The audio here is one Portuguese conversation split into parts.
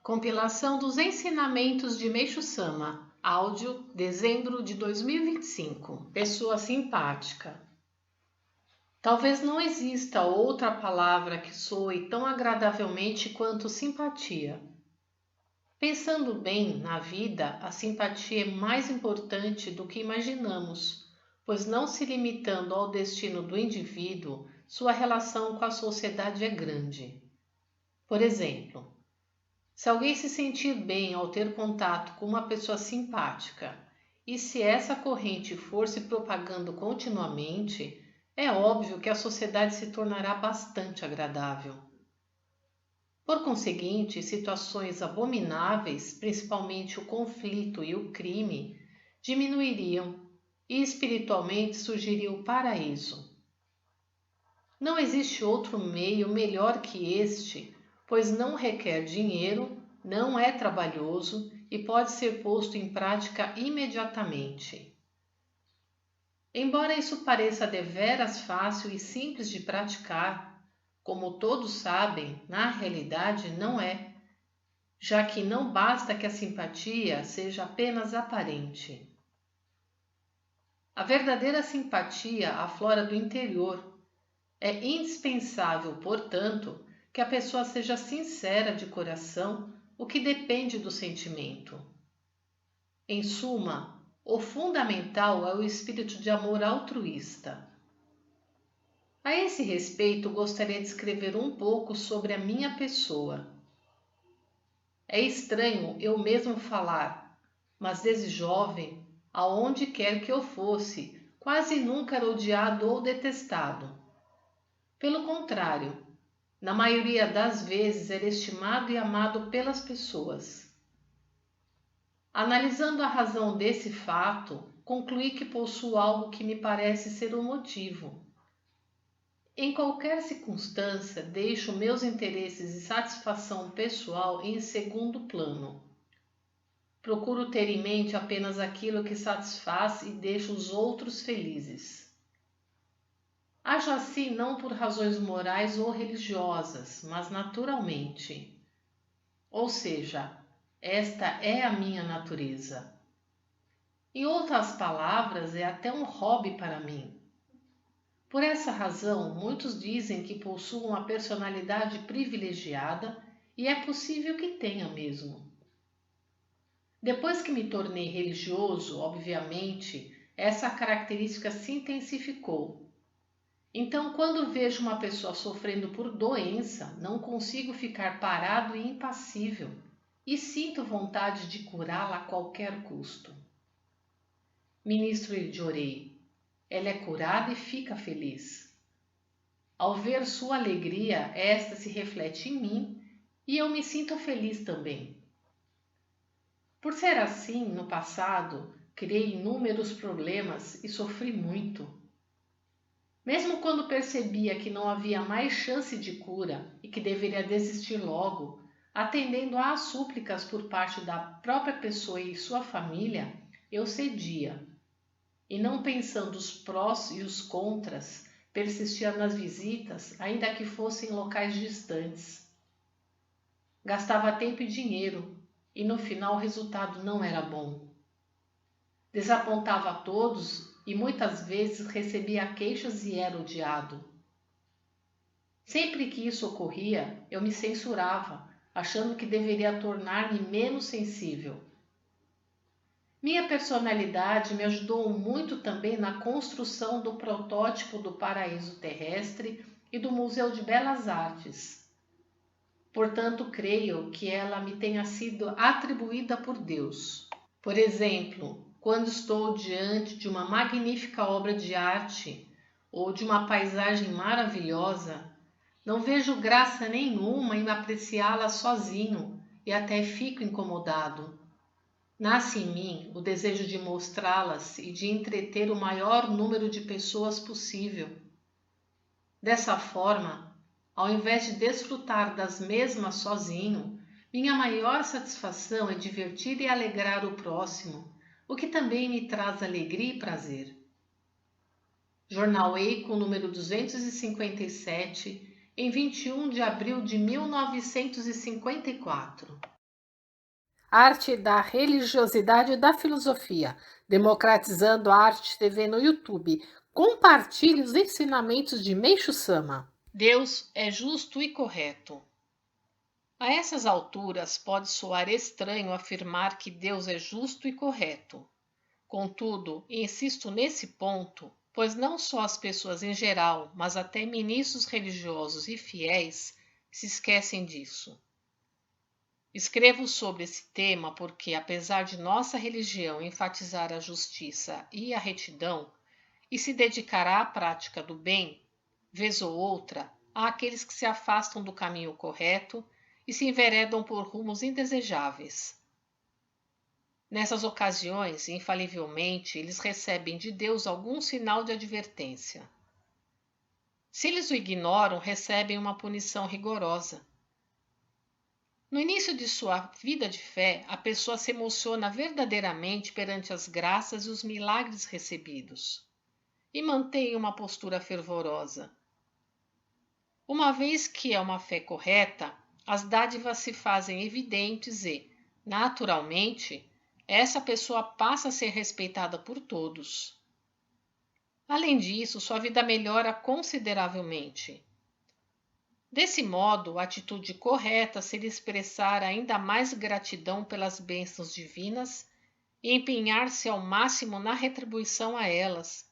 Compilação dos ensinamentos de Meixo Sama, áudio, dezembro de 2025. Pessoa simpática. Talvez não exista outra palavra que soe tão agradavelmente quanto simpatia. Pensando bem na vida, a simpatia é mais importante do que imaginamos, pois não se limitando ao destino do indivíduo, sua relação com a sociedade é grande. Por exemplo, se alguém se sentir bem ao ter contato com uma pessoa simpática, e se essa corrente for se propagando continuamente, é óbvio que a sociedade se tornará bastante agradável. Por conseguinte, situações abomináveis, principalmente o conflito e o crime, diminuiriam e espiritualmente surgiria o paraíso. Não existe outro meio melhor que este, pois não requer dinheiro, não é trabalhoso e pode ser posto em prática imediatamente. Embora isso pareça deveras fácil e simples de praticar, como todos sabem, na realidade não é, já que não basta que a simpatia seja apenas aparente. A verdadeira simpatia aflora do interior. É indispensável, portanto, que a pessoa seja sincera de coração, o que depende do sentimento. Em suma, o fundamental é o espírito de amor altruísta. A esse respeito, gostaria de escrever um pouco sobre a minha pessoa. É estranho eu mesmo falar, mas desde jovem, aonde quer que eu fosse, quase nunca era odiado ou detestado. Pelo contrário, na maioria das vezes era estimado e amado pelas pessoas. Analisando a razão desse fato, concluí que possuo algo que me parece ser o motivo. Em qualquer circunstância, deixo meus interesses e satisfação pessoal em segundo plano. Procuro ter em mente apenas aquilo que satisfaz e deixa os outros felizes. Ajo assim não por razões morais ou religiosas, mas naturalmente. Ou seja, esta é a minha natureza. Em outras palavras, é até um hobby para mim. Por essa razão, muitos dizem que possuo uma personalidade privilegiada e é possível que tenha mesmo. Depois que me tornei religioso, obviamente, essa característica se intensificou. Então, quando vejo uma pessoa sofrendo por doença, não consigo ficar parado e impassível e sinto vontade de curá-la a qualquer custo. Ministro de orei. Ela é curada e fica feliz. Ao ver sua alegria, esta se reflete em mim e eu me sinto feliz também. Por ser assim, no passado, criei inúmeros problemas e sofri muito. Mesmo quando percebia que não havia mais chance de cura e que deveria desistir logo, atendendo às súplicas por parte da própria pessoa e sua família, eu cedia. E não pensando os prós e os contras, persistia nas visitas, ainda que fossem em locais distantes. Gastava tempo e dinheiro, e no final o resultado não era bom. Desapontava a todos e muitas vezes recebia queixas e era odiado. Sempre que isso ocorria, eu me censurava, achando que deveria tornar-me menos sensível. Minha personalidade me ajudou muito também na construção do protótipo do paraíso terrestre e do Museu de Belas Artes. Portanto, creio que ela me tenha sido atribuída por Deus. Por exemplo, quando estou diante de uma magnífica obra de arte ou de uma paisagem maravilhosa, não vejo graça nenhuma em apreciá-la sozinho e até fico incomodado. Nasce em mim o desejo de mostrá-las e de entreter o maior número de pessoas possível. Dessa forma, ao invés de desfrutar das mesmas sozinho, minha maior satisfação é divertir e alegrar o próximo, o que também me traz alegria e prazer. Jornal Eco, número 257, em 21 de abril de 1954. arte da religiosidade e da filosofia, democratizando a arte TV no YouTube. Compartilhe os ensinamentos de Meixo Sama. Deus é justo e correto. A essas alturas pode soar estranho afirmar que Deus é justo e correto. Contudo, insisto nesse ponto, pois não só as pessoas em geral, mas até ministros religiosos e fiéis se esquecem disso. Escrevo sobre esse tema porque, apesar de nossa religião enfatizar a justiça e a retidão e se dedicar à prática do bem, vez ou outra, há aqueles que se afastam do caminho correto e se enveredam por rumos indesejáveis. Nessas ocasiões, infalivelmente, eles recebem de Deus algum sinal de advertência. Se eles o ignoram, recebem uma punição rigorosa. No início de sua vida de fé, a pessoa se emociona verdadeiramente perante as graças e os milagres recebidos e mantém uma postura fervorosa. Uma vez que é uma fé correta, as dádivas se fazem evidentes e, naturalmente, essa pessoa passa a ser respeitada por todos. Além disso, sua vida melhora consideravelmente. Desse modo, a atitude correta seria expressar ainda mais gratidão pelas bênçãos divinas e empenhar-se ao máximo na retribuição a elas.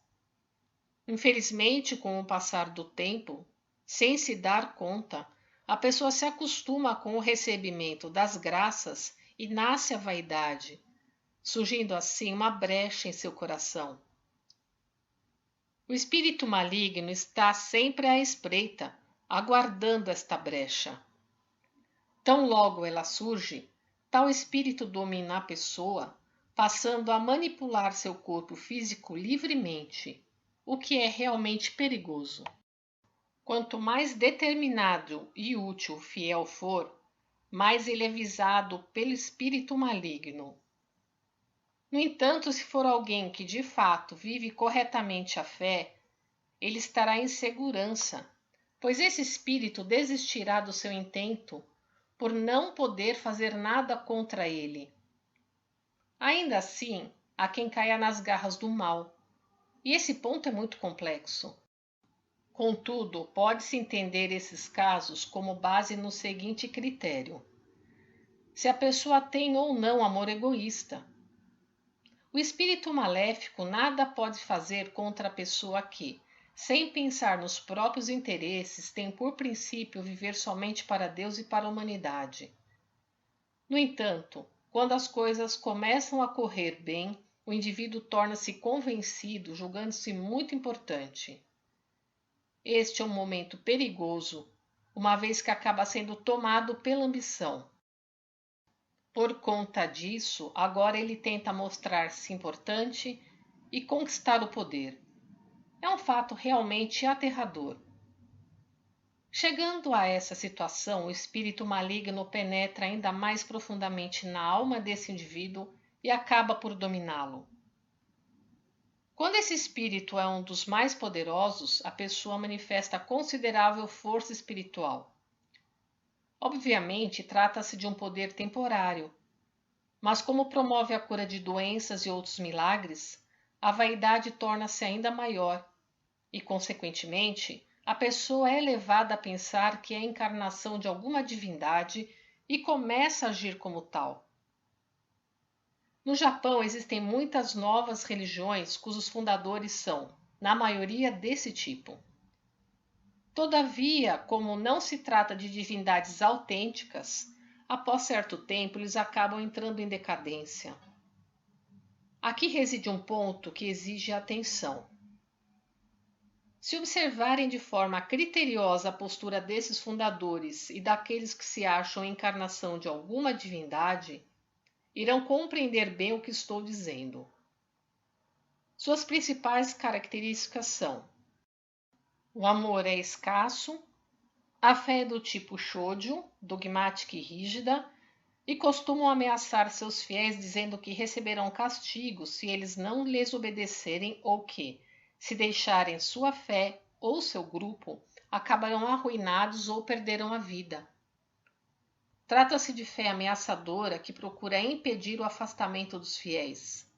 Infelizmente, com o passar do tempo, sem se dar conta, a pessoa se acostuma com o recebimento das graças e nasce a vaidade, surgindo assim uma brecha em seu coração. O espírito maligno está sempre à espreita, aguardando esta brecha. Tão logo ela surge, tal espírito domina a pessoa, passando a manipular seu corpo físico livremente, o que é realmente perigoso. Quanto mais determinado e útil o fiel for, mais ele é visado pelo espírito maligno. No entanto, se for alguém que de fato vive corretamente a fé, ele estará em segurança, pois esse espírito desistirá do seu intento por não poder fazer nada contra ele. Ainda assim, há quem caia nas garras do mal, e esse ponto é muito complexo. Contudo, pode-se entender esses casos como base no seguinte critério: se a pessoa tem ou não amor egoísta. O espírito maléfico nada pode fazer contra a pessoa que, sem pensar nos próprios interesses, tem por princípio viver somente para Deus e para a humanidade. No entanto, quando as coisas começam a correr bem, o indivíduo torna-se convencido, julgando-se muito importante. Este é um momento perigoso, uma vez que acaba sendo tomado pela ambição. Por conta disso, agora ele tenta mostrar-se importante e conquistar o poder. É um fato realmente aterrador. Chegando a essa situação, o espírito maligno penetra ainda mais profundamente na alma desse indivíduo e acaba por dominá-lo. Quando esse espírito é um dos mais poderosos, a pessoa manifesta considerável força espiritual. Obviamente, trata-se de um poder temporário, mas como promove a cura de doenças e outros milagres, a vaidade torna-se ainda maior e, consequentemente, a pessoa é levada a pensar que é a encarnação de alguma divindade e começa a agir como tal. No Japão existem muitas novas religiões cujos fundadores são, na maioria, desse tipo. Todavia, como não se trata de divindades autênticas, após certo tempo eles acabam entrando em decadência. Aqui reside um ponto que exige atenção. Se observarem de forma criteriosa a postura desses fundadores e daqueles que se acham encarnação de alguma divindade, irão compreender bem o que estou dizendo. Suas principais características são: o amor é escasso, a fé é do tipo shōjo, dogmática e rígida, e costumam ameaçar seus fiéis dizendo que receberão castigo se eles não lhes obedecerem ou que, se deixarem sua fé ou seu grupo, acabarão arruinados ou perderão a vida. Trata-se de fé ameaçadora que procura impedir o afastamento dos fiéis.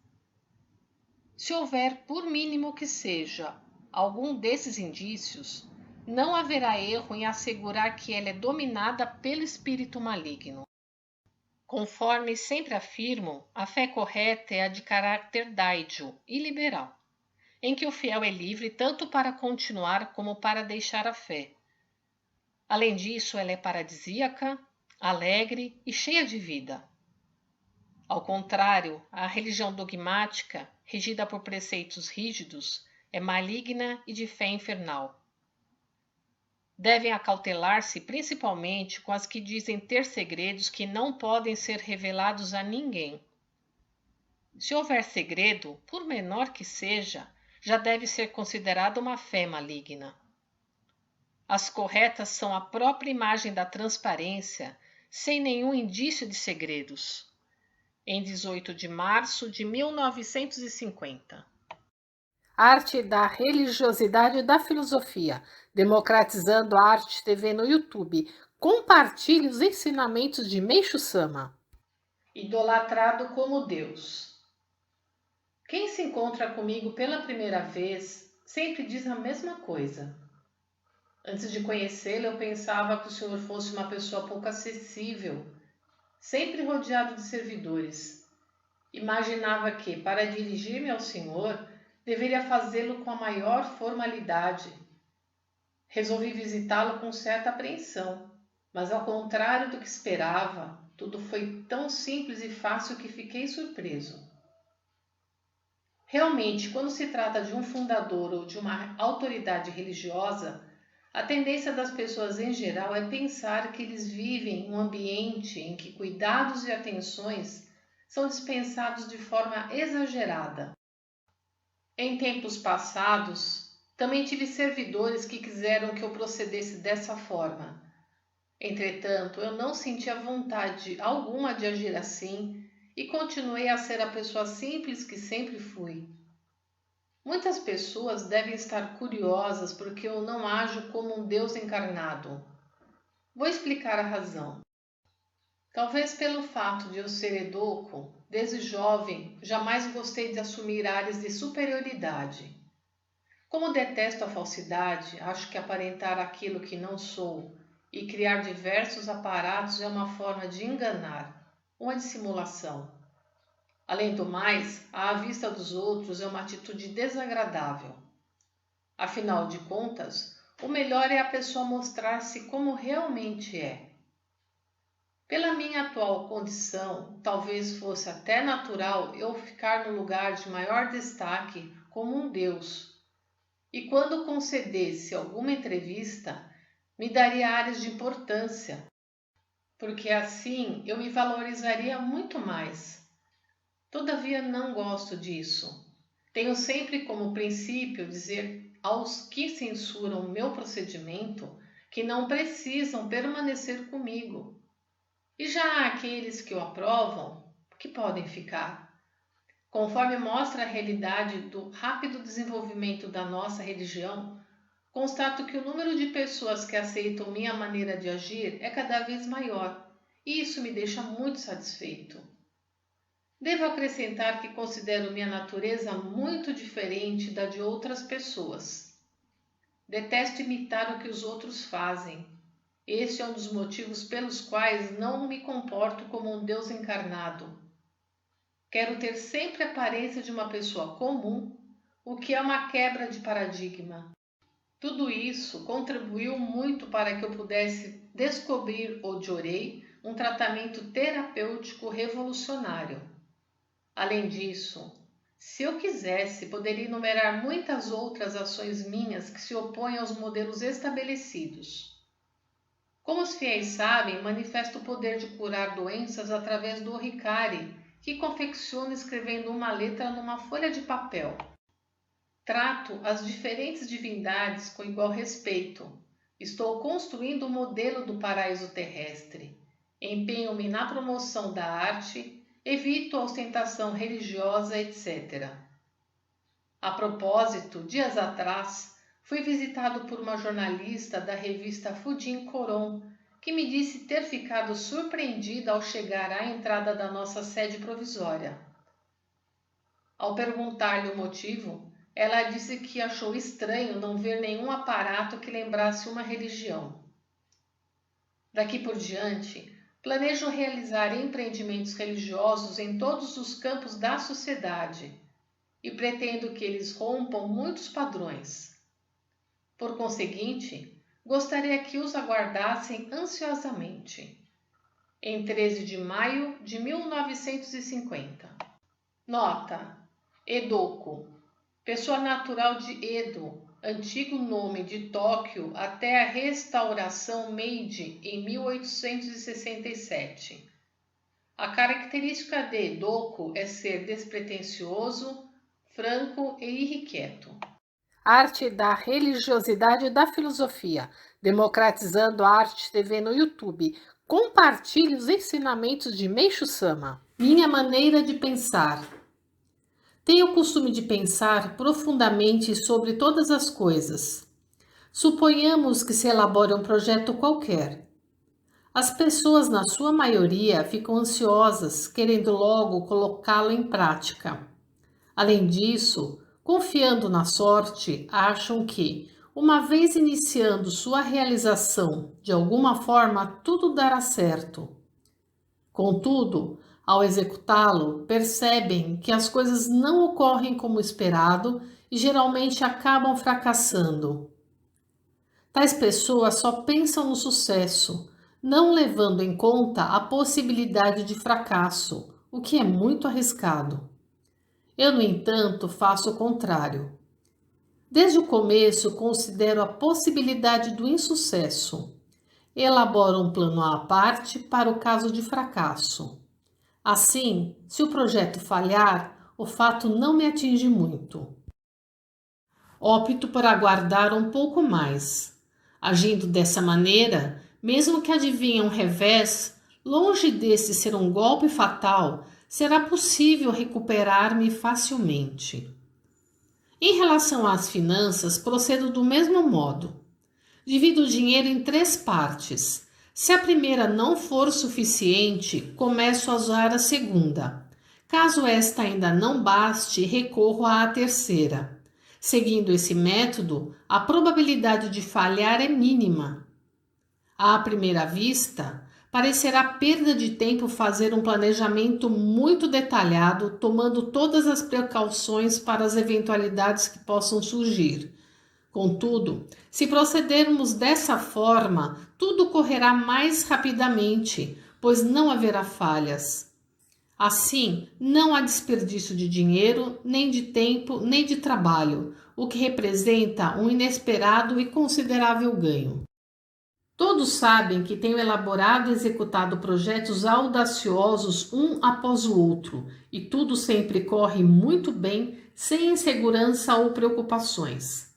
Se houver, por mínimo que seja, algum desses indícios, não haverá erro em assegurar que ela é dominada pelo espírito maligno. Conforme sempre afirmo, a fé correta é a de caráter daídio e liberal, em que o fiel é livre tanto para continuar como para deixar a fé. Além disso, ela é paradisíaca, alegre e cheia de vida. Ao contrário, a religião dogmática, regida por preceitos rígidos, é maligna e de fé infernal. Devem acautelar-se principalmente com as que dizem ter segredos que não podem ser revelados a ninguém. Se houver segredo, por menor que seja, já deve ser considerada uma fé maligna. As corretas são a própria imagem da transparência, sem nenhum indício de segredos. Em 18 de março de 1950. Arte da religiosidade e da filosofia, democratizando a arte TV no YouTube. Compartilhe os ensinamentos de Meishu Sama. Idolatrado como Deus. Quem se encontra comigo pela primeira vez sempre diz a mesma coisa. Antes de conhecê-lo, eu pensava que o senhor fosse uma pessoa pouco acessível, sempre rodeado de servidores. Imaginava que, para dirigir-me ao senhor, deveria fazê-lo com a maior formalidade. Resolvi visitá-lo com certa apreensão, mas ao contrário do que esperava, tudo foi tão simples e fácil que fiquei surpreso. Realmente, quando se trata de um fundador ou de uma autoridade religiosa, a tendência das pessoas em geral é pensar que eles vivem em um ambiente em que cuidados e atenções são dispensados de forma exagerada. Em tempos passados, também tive servidores que quiseram que eu procedesse dessa forma. Entretanto, eu não sentia vontade alguma de agir assim e continuei a ser a pessoa simples que sempre fui. Muitas pessoas devem estar curiosas porque eu não ajo como um Deus encarnado. Vou explicar a razão. Talvez pelo fato de eu ser edoco, desde jovem jamais gostei de assumir áreas de superioridade. Como detesto a falsidade, acho que aparentar aquilo que não sou e criar diversos aparatos é uma forma de enganar, uma dissimulação. Além do mais, à vista dos outros é uma atitude desagradável. Afinal de contas, o melhor é a pessoa mostrar-se como realmente é. Pela minha atual condição, talvez fosse até natural eu ficar no lugar de maior destaque como um Deus. E quando concedesse alguma entrevista, me daria áreas de importância, porque assim eu me valorizaria muito mais. Todavia não gosto disso. Tenho sempre como princípio dizer aos que censuram meu procedimento que não precisam permanecer comigo. E já há aqueles que o aprovam, que podem ficar. Conforme mostra a realidade do rápido desenvolvimento da nossa religião, constato que o número de pessoas que aceitam minha maneira de agir é cada vez maior, e isso me deixa muito satisfeito. Devo acrescentar que considero minha natureza muito diferente da de outras pessoas. Detesto imitar o que os outros fazem. Este é um dos motivos pelos quais não me comporto como um Deus encarnado. Quero ter sempre a aparência de uma pessoa comum, o que é uma quebra de paradigma. Tudo isso contribuiu muito para que eu pudesse descobrir o Jorei, um tratamento terapêutico revolucionário. Além disso, se eu quisesse, poderia enumerar muitas outras ações minhas que se opõem aos modelos estabelecidos. Como os fiéis sabem, manifesto o poder de curar doenças através do Hikari, que confecciono escrevendo uma letra numa folha de papel. Trato as diferentes divindades com igual respeito. Estou construindo o modelo do paraíso terrestre. Empenho-me na promoção da arte, evito a ostentação religiosa, etc. A propósito, dias atrás, fui visitado por uma jornalista da revista Fujin Koron, que me disse ter ficado surpreendida ao chegar à entrada da nossa sede provisória. Ao perguntar-lhe o motivo, ela disse que achou estranho não ver nenhum aparato que lembrasse uma religião. Daqui por diante, planejo realizar empreendimentos religiosos em todos os campos da sociedade e pretendo que eles rompam muitos padrões. Por conseguinte, gostaria que os aguardassem ansiosamente. Em 13 de maio de 1950. Nota: Edoku, pessoa natural de Edo, antigo nome de Tóquio até a restauração Meiji em 1867. A característica de Edoku é ser despretensioso, franco e irrequieto. Arte da religiosidade e da filosofia, democratizando a arte TV no YouTube. Compartilhe os ensinamentos de Meishu Sama. Minha maneira de pensar. Tenho o costume de pensar profundamente sobre todas as coisas. Suponhamos que se elabore um projeto qualquer. As pessoas, na sua maioria, ficam ansiosas, querendo logo colocá-lo em prática. Além disso, confiando na sorte, acham que, uma vez iniciando sua realização, de alguma forma tudo dará certo. Contudo, ao executá-lo, percebem que as coisas não ocorrem como esperado e geralmente acabam fracassando. Tais pessoas só pensam no sucesso, não levando em conta a possibilidade de fracasso, o que é muito arriscado. Eu, no entanto, faço o contrário. Desde o começo, considero a possibilidade do insucesso. Elaboro um plano à parte para o caso de fracasso. Assim, se o projeto falhar, o fato não me atinge muito. Opto por aguardar um pouco mais. Agindo dessa maneira, mesmo que adivinhe um revés, longe desse ser um golpe fatal, será possível recuperar-me facilmente. Em relação às finanças, procedo do mesmo modo. Divido o dinheiro em 3 partes. Se a primeira não for suficiente, começo a usar a segunda. Caso esta ainda não baste, recorro à terceira. Seguindo esse método, a probabilidade de falhar é mínima. À primeira vista, parecerá perda de tempo fazer um planejamento muito detalhado, tomando todas as precauções para as eventualidades que possam surgir. Contudo, se procedermos dessa forma, tudo correrá mais rapidamente, pois não haverá falhas. Assim, não há desperdício de dinheiro, nem de tempo, nem de trabalho, o que representa um inesperado e considerável ganho. Todos sabem que tenho elaborado e executado projetos audaciosos um após o outro, e tudo sempre corre muito bem, sem insegurança ou preocupações.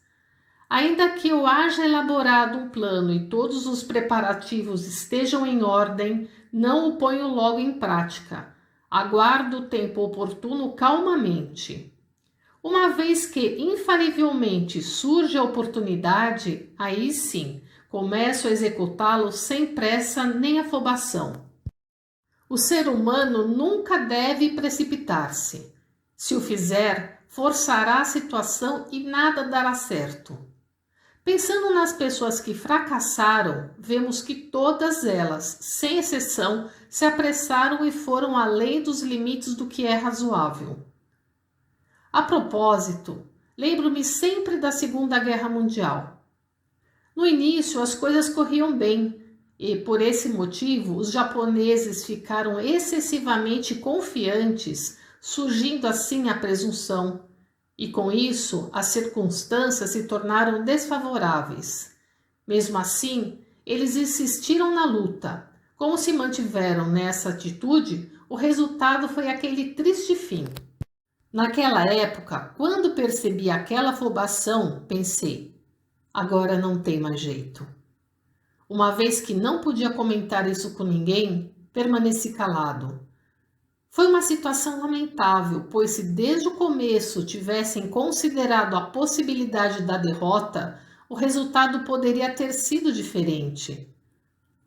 Ainda que eu haja elaborado um plano e todos os preparativos estejam em ordem, não o ponho logo em prática. Aguardo o tempo oportuno calmamente. Uma vez que infalivelmente surge a oportunidade, aí sim, começo a executá-lo sem pressa nem afobação. O ser humano nunca deve precipitar-se. Se o fizer, forçará a situação e nada dará certo. Pensando nas pessoas que fracassaram, vemos que todas elas, sem exceção, se apressaram e foram além dos limites do que é razoável. A propósito, lembro-me sempre da Segunda Guerra Mundial. No início, as coisas corriam bem e, por esse motivo, os japoneses ficaram excessivamente confiantes, surgindo assim a presunção. E com isso, as circunstâncias se tornaram desfavoráveis. Mesmo assim, eles insistiram na luta. Como se mantiveram nessa atitude, o resultado foi aquele triste fim. Naquela época, quando percebi aquela afobação, pensei, agora não tem mais jeito. Uma vez que não podia comentar isso com ninguém, permaneci calado. Foi uma situação lamentável, pois se desde o começo tivessem considerado a possibilidade da derrota, o resultado poderia ter sido diferente.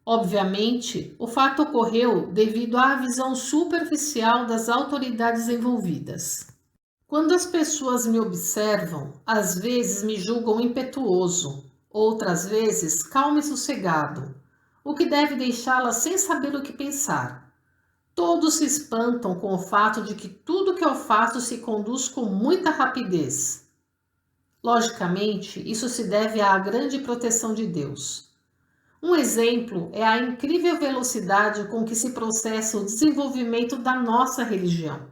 Obviamente, o fato ocorreu devido à visão superficial das autoridades envolvidas. Quando as pessoas me observam, às vezes me julgam impetuoso, outras vezes calmo e sossegado, o que deve deixá-las sem saber o que pensar. Todos se espantam com o fato de que tudo que eu faço se conduz com muita rapidez. Logicamente, isso se deve à grande proteção de Deus. Um exemplo é a incrível velocidade com que se processa o desenvolvimento da nossa religião.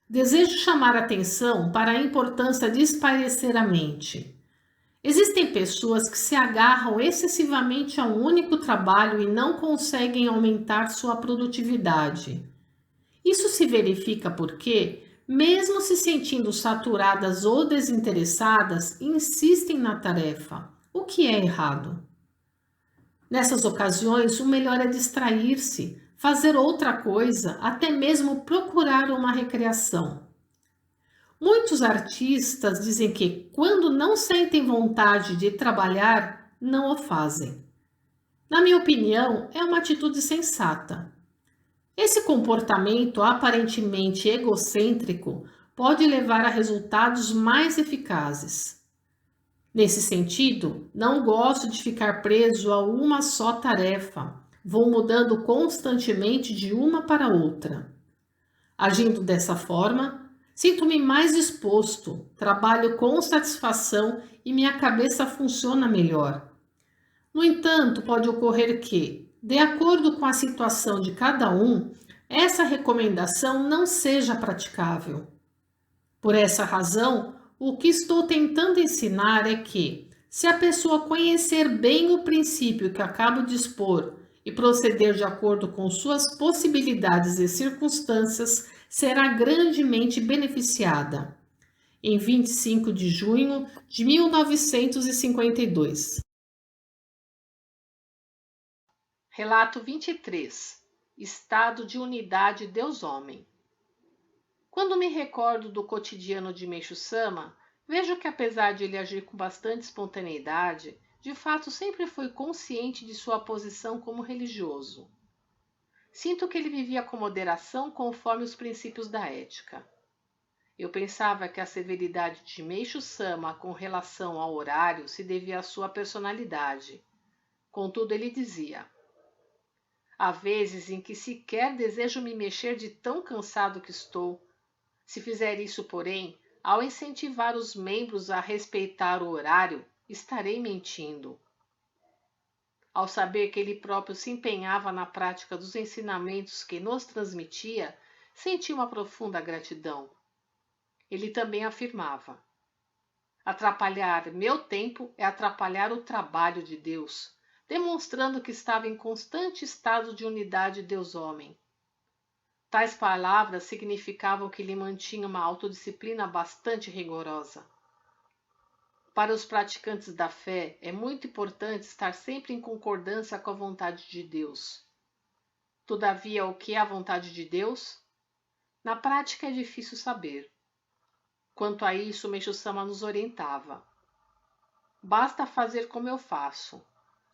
Desejo chamar atenção para a importância de espairecer a mente. Existem pessoas que se agarram excessivamente a um único trabalho e não conseguem aumentar sua produtividade. Isso se verifica porque, mesmo se sentindo saturadas ou desinteressadas, insistem na tarefa, o que é errado. Nessas ocasiões, o melhor é distrair-se, fazer outra coisa, até mesmo procurar uma recreação. Muitos artistas dizem que, quando não sentem vontade de trabalhar, não o fazem. Na minha opinião, é uma atitude sensata. Esse comportamento aparentemente egocêntrico pode levar a resultados mais eficazes. Nesse sentido, não gosto de ficar preso a uma só tarefa. Vou mudando constantemente de uma para outra. Agindo dessa forma, sinto-me mais disposto, trabalho com satisfação e minha cabeça funciona melhor. No entanto, pode ocorrer que, de acordo com a situação de cada um, essa recomendação não seja praticável. Por essa razão, o que estou tentando ensinar é que, se a pessoa conhecer bem o princípio que acabo de expor e proceder de acordo com suas possibilidades e circunstâncias, será grandemente beneficiada. Em 25 de junho de 1952. Relato 23. Estado de unidade Deus-Homem. Quando me recordo do cotidiano de Meishu Sama, vejo que, apesar de ele agir com bastante espontaneidade, de fato sempre foi consciente de sua posição como religioso. Sinto que ele vivia com moderação conforme os princípios da ética. Eu pensava que a severidade de Meishu Sama com relação ao horário se devia à sua personalidade. Contudo, ele dizia: há vezes em que sequer desejo me mexer de tão cansado que estou. Se fizer isso, porém, ao incentivar os membros a respeitar o horário, estarei mentindo. Ao saber que ele próprio se empenhava na prática dos ensinamentos que nos transmitia, senti uma profunda gratidão. Ele também afirmava: atrapalhar meu tempo é atrapalhar o trabalho de Deus, demonstrando que estava em constante estado de unidade Deus-Homem. Tais palavras significavam que lhe mantinha uma autodisciplina bastante rigorosa. Para os praticantes da fé, é muito importante estar sempre em concordância com a vontade de Deus. Todavia, o que é a vontade de Deus? Na prática é difícil saber. Quanto a isso, Meishu Sama nos orientava. Basta fazer como eu faço.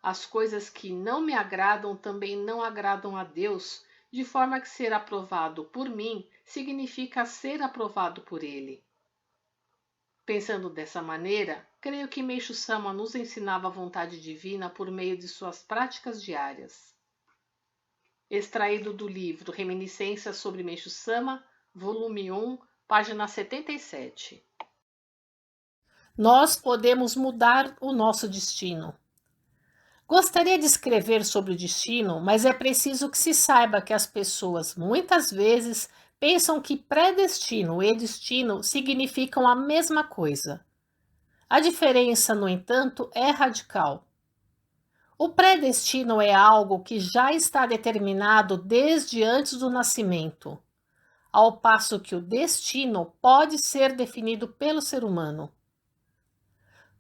As coisas que não me agradam também não agradam a Deus, de forma que ser aprovado por mim significa ser aprovado por Ele. Pensando dessa maneira, creio que Meishu Sama nos ensinava a vontade divina por meio de suas práticas diárias. Extraído do livro Reminiscências sobre Meishu Sama, volume 1, página 77. Nós podemos mudar o nosso destino. Gostaria de escrever sobre o destino, mas é preciso que se saiba que as pessoas muitas vezes pensam que predestino e destino significam a mesma coisa. A diferença, no entanto, é radical. O predestino é algo que já está determinado desde antes do nascimento, ao passo que o destino pode ser definido pelo ser humano.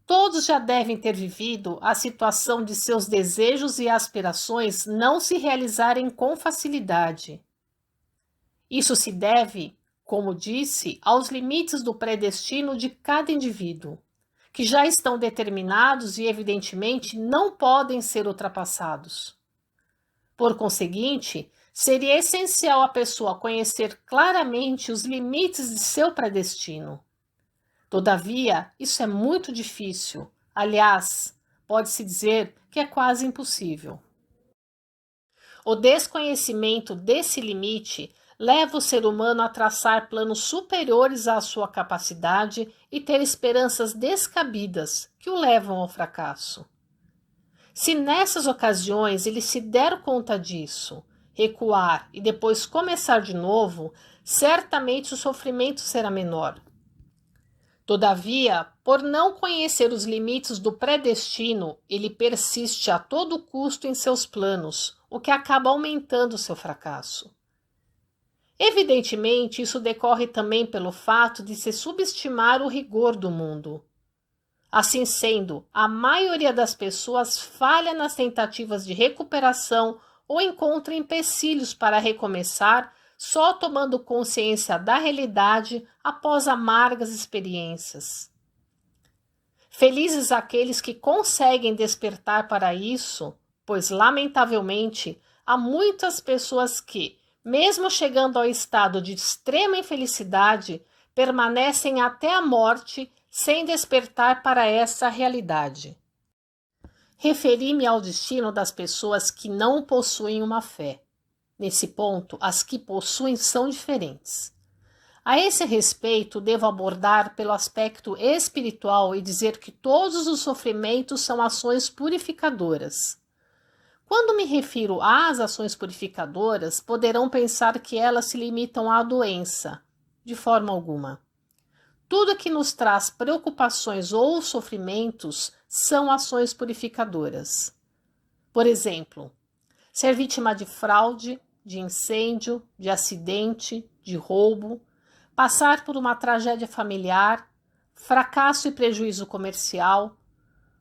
Todos já devem ter vivido a situação de seus desejos e aspirações não se realizarem com facilidade. Isso se deve, como disse, aos limites do predestino de cada indivíduo, que já estão determinados e, evidentemente, não podem ser ultrapassados. Por conseguinte, seria essencial a pessoa conhecer claramente os limites de seu predestino. Todavia, isso é muito difícil. Aliás, pode-se dizer que é quase impossível. O desconhecimento desse limite leva o ser humano a traçar planos superiores à sua capacidade e ter esperanças descabidas que o levam ao fracasso. Se nessas ocasiões ele se der conta disso, recuar e depois começar de novo, certamente o sofrimento será menor. Todavia, por não conhecer os limites do predestino, ele persiste a todo custo em seus planos, o que acaba aumentando seu fracasso. Evidentemente, isso decorre também pelo fato de se subestimar o rigor do mundo. Assim sendo, a maioria das pessoas falha nas tentativas de recuperação ou encontra empecilhos para recomeçar só tomando consciência da realidade após amargas experiências. Felizes aqueles que conseguem despertar para isso, pois, lamentavelmente, há muitas pessoas que, mesmo chegando ao estado de extrema infelicidade, permanecem até a morte sem despertar para essa realidade. Referi-me ao destino das pessoas que não possuem uma fé. Nesse ponto, as que possuem são diferentes. A esse respeito, devo abordar pelo aspecto espiritual e dizer que todos os sofrimentos são ações purificadoras. Quando me refiro às ações purificadoras, poderão pensar que elas se limitam à doença. De forma alguma. Tudo que nos traz preocupações ou sofrimentos são ações purificadoras. Por exemplo, ser vítima de fraude, de incêndio, de acidente, de roubo, passar por uma tragédia familiar, fracasso e prejuízo comercial,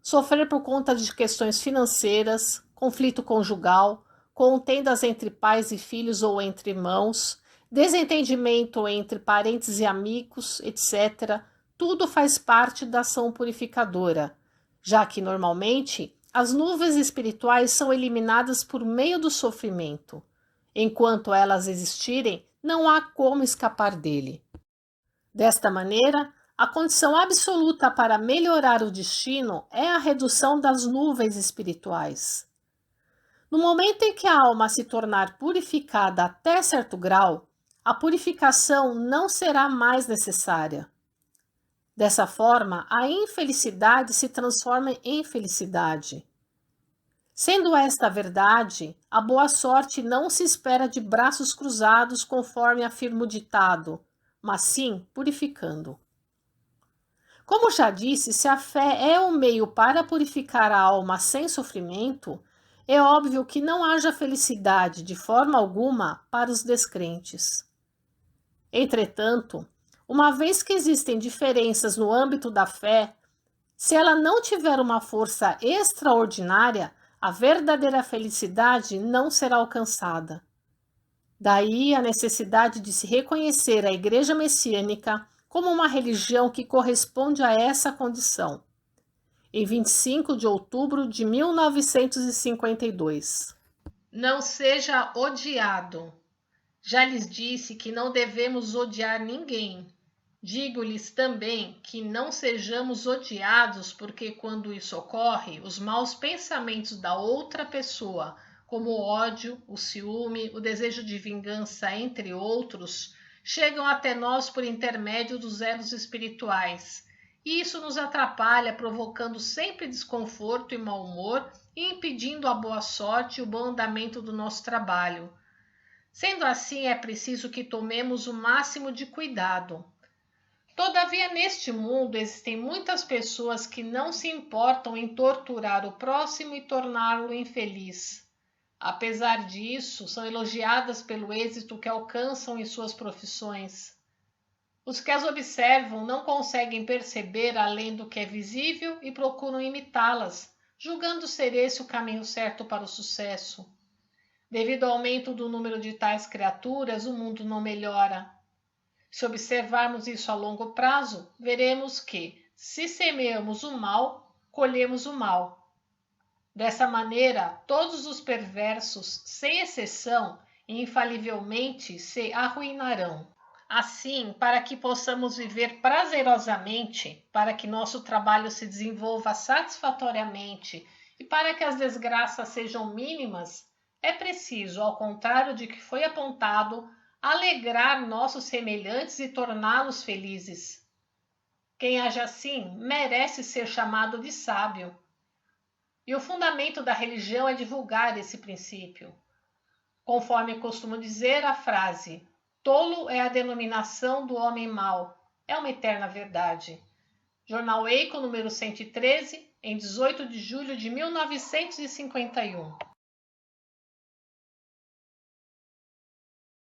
sofrer por conta de questões financeiras, conflito conjugal, contendas entre pais e filhos ou entre irmãos, desentendimento entre parentes e amigos, etc., tudo faz parte da ação purificadora, já que, normalmente, as nuvens espirituais são eliminadas por meio do sofrimento. Enquanto elas existirem, não há como escapar dele. Desta maneira, a condição absoluta para melhorar o destino é a redução das nuvens espirituais. No momento em que a alma se tornar purificada até certo grau, a purificação não será mais necessária. Dessa forma, a infelicidade se transforma em felicidade. Sendo esta a verdade, a boa sorte não se espera de braços cruzados, conforme afirma o ditado, mas sim purificando. Como já disse, se a fé é o meio para purificar a alma sem sofrimento, é óbvio que não haja felicidade de forma alguma para os descrentes. Entretanto, uma vez que existem diferenças no âmbito da fé, se ela não tiver uma força extraordinária, a verdadeira felicidade não será alcançada. Daí a necessidade de se reconhecer a Igreja Messiânica como uma religião que corresponde a essa condição. Em 25 de outubro de 1952. Não seja odiado. Já lhes disse que não devemos odiar ninguém. Digo-lhes também que não sejamos odiados, porque quando isso ocorre, os maus pensamentos da outra pessoa, como o ódio, o ciúme, o desejo de vingança, entre outros, chegam até nós por intermédio dos elos espirituais. E isso nos atrapalha, provocando sempre desconforto e mau humor e impedindo a boa sorte e o bom andamento do nosso trabalho. Sendo assim, é preciso que tomemos o máximo de cuidado. Todavia, neste mundo existem muitas pessoas que não se importam em torturar o próximo e torná-lo infeliz. Apesar disso, são elogiadas pelo êxito que alcançam em suas profissões. Os que as observam não conseguem perceber além do que é visível e procuram imitá-las, julgando ser esse o caminho certo para o sucesso. Devido ao aumento do número de tais criaturas, o mundo não melhora. Se observarmos isso a longo prazo, veremos que, se semeamos o mal, colhemos o mal. Dessa maneira, todos os perversos, sem exceção, infalivelmente se arruinarão. Assim, para que possamos viver prazerosamente, para que nosso trabalho se desenvolva satisfatoriamente e para que as desgraças sejam mínimas, é preciso, ao contrário de que foi apontado, alegrar nossos semelhantes e torná-los felizes. Quem age assim merece ser chamado de sábio. E o fundamento da religião é divulgar esse princípio. Conforme costumo dizer, a frase "tolo é a denominação do homem mau" é uma eterna verdade. Jornal Eco, número 113, em 18 de julho de 1951.